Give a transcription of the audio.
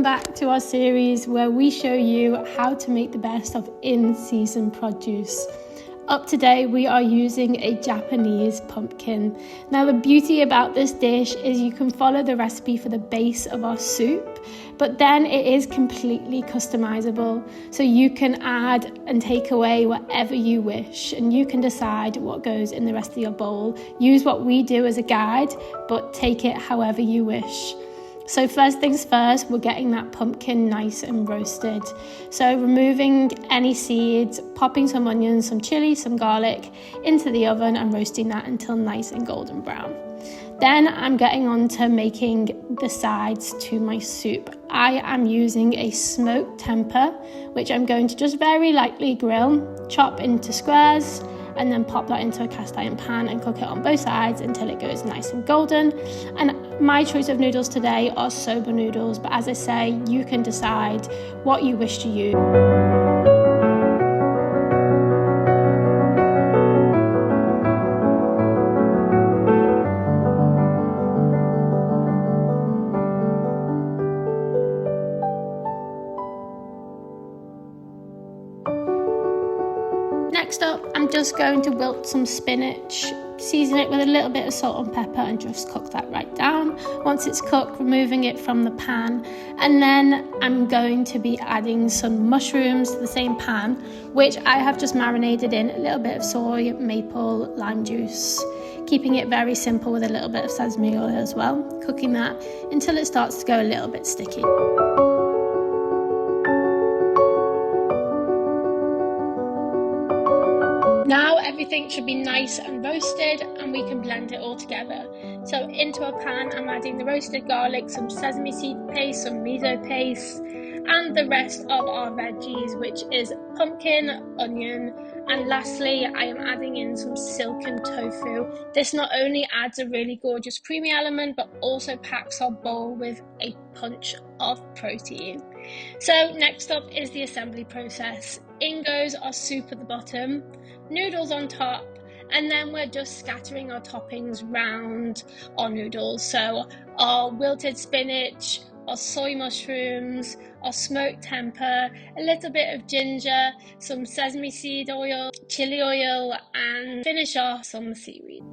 back to our series where we show you how to make the best of in-season produce. Up today we are using a Japanese pumpkin. Now the beauty about this dish is you can follow the recipe for the base of our soup, but then it is completely customizable. So you can add and take away whatever you wish, and you can decide what goes in the rest of your bowl. Use what we do as a guide, but take it however you wish. So first things first, we're getting that pumpkin nice and roasted. So removing any seeds, popping some onions, some chili, some garlic into the oven and roasting that until nice and golden brown. Then I'm getting on to making the sides to my soup. I am using a smoked tempeh, which I'm going to just very lightly grill, chop into squares, and then pop that into a cast iron pan and cook it on both sides until it goes nice and golden. And my choice of noodles today are Soba noodles, but as I say, you can decide what you wish to use. Next up, I'm just going to wilt some spinach, season it with a little bit of salt and pepper and just cook that right down. Once it's cooked, removing it from the pan, and then I'm going to be adding some mushrooms to the same pan, which I have just marinated in a little bit of soy, maple, lime juice, keeping it very simple with a little bit of sesame oil as well, cooking that until it starts to go a little bit sticky. Now everything should be nice and roasted and we can blend it all together. So into a pan I'm adding the roasted garlic, some sesame seed paste, some miso paste, and the rest of our veggies, which is pumpkin, onion, and lastly I am adding in some silken tofu. This not only adds a really gorgeous creamy element but also packs our bowl with a punch of protein. So next up is the assembly process. In goes our soup at the bottom, noodles on top, and then we're just scattering our toppings round our noodles. So our wilted spinach, our soy mushrooms, our smoked tempeh, a little bit of ginger, some sesame seed oil, chili oil, and finish off some seaweed.